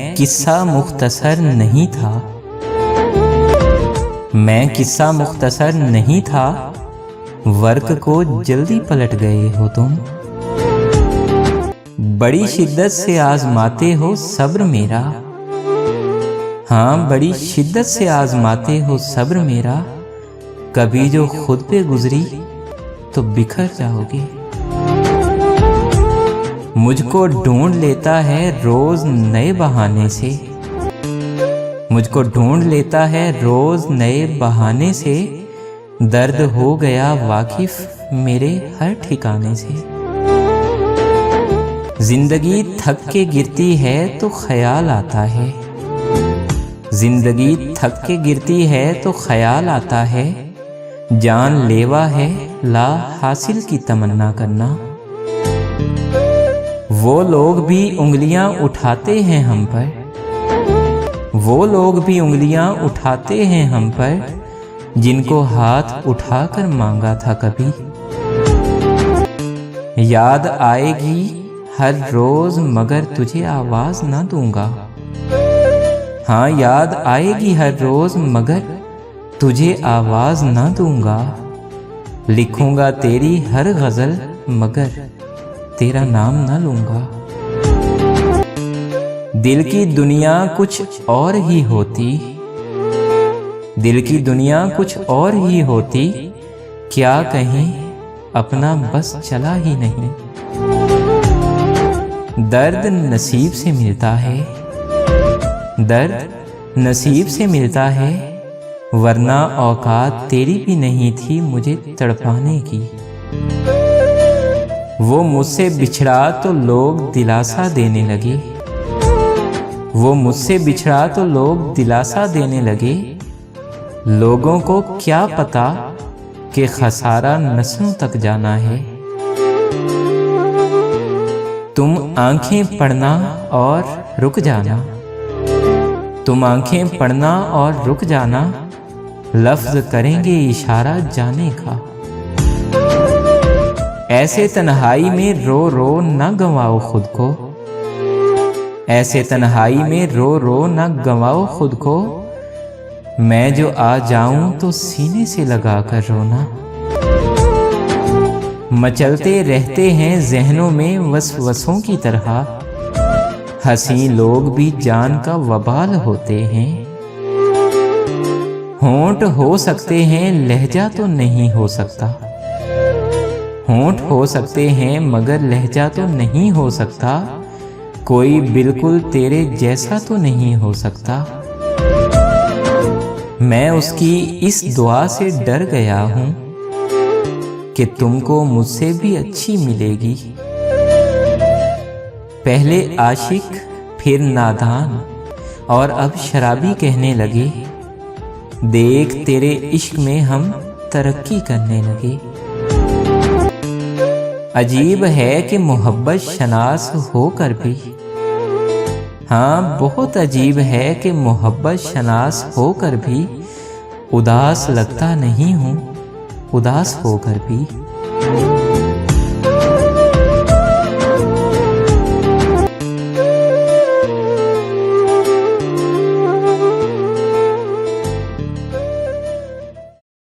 मैं किस्सा मुख्तसर नहीं था, मैं किस्सा मुख्तसर नहीं था, वर्क को जल्दी पलट गए हो तुम। बड़ी शिद्दत से आजमाते हो सब्र मेरा, हाँ बड़ी शिद्दत से आजमाते हो सब्र मेरा, कभी जो खुद पे गुजरी तो बिखर जाओगे। मुझको ढूंढ लेता है रोज नए बहाने से, मुझको ढूंढ लेता है रोज नए बहाने से, दर्द हो गया वाकिफ मेरे हर ठिकाने से। जिंदगी थक के गिरती है तो ख्याल आता है, जिंदगी थक के गिरती है तो ख्याल आता है, जान लेवा है ला हासिल की तमन्ना करना। वो लोग भी उंगलियां उठाते हैं हम पर, वो लोग भी उंगलियां उठाते हैं हम पर, जिनको हाथ उठाकर मांगा था कभी। याद आएगी हर रोज मगर तुझे आवाज ना दूंगा, हाँ याद आएगी हर रोज मगर तुझे आवाज ना दूंगा। लिखूंगा तेरी हर गजल मगर तेरा नाम ना लूंगा। दिल की दुनिया कुछ और ही होती, दिल की दुनिया कुछ और ही होती, क्या कहें अपना बस चला ही नहीं। दर्द नसीब से मिलता है, दर्द नसीब से मिलता है, वरना औकात तेरी भी नहीं थी मुझे तड़पाने की। वो मुझसे बिछड़ा तो लोग दिलासा देने लगे, वो मुझसे बिछड़ा तो लोग दिलासा देने लगे। लोगों को क्या पता कि खसारा नस्लों तक जाना है। तुम आंखें पढ़ना और रुक जाना, तुम आंखें पढ़ना और रुक जाना, लफ्ज करेंगे इशारा जाने का। ऐसे तन्हाई में रो रो न गंवाओ खुद को, ऐसे तन्हाई में रो रो न गंवाओ खुद को, मैं जो आ जाऊं तो सीने से लगा कर रोना। मचलते रहते हैं जहनों में वसवसों की तरह, हंसी लोग भी जान का वबाल होते हैं। होंठ हो सकते हैं लहजा तो नहीं हो सकता, होंठ हो सकते हैं मगर लहजा तो नहीं हो सकता, कोई बिल्कुल तेरे जैसा तो नहीं हो सकता। मैं उसकी इस दुआ से डर गया हूं कि तुमको मुझसे भी अच्छी मिलेगी। पहले आशिक फिर नादान और अब शराबी कहने लगे, देख तेरे इश्क में हम तरक्की करने लगे। अजीब है कि मोहब्बत शनास होकर भी, हाँ बहुत अजीब है कि मोहब्बत शनास होकर भी, उदास लगता नहीं हूँ उदास होकर भी।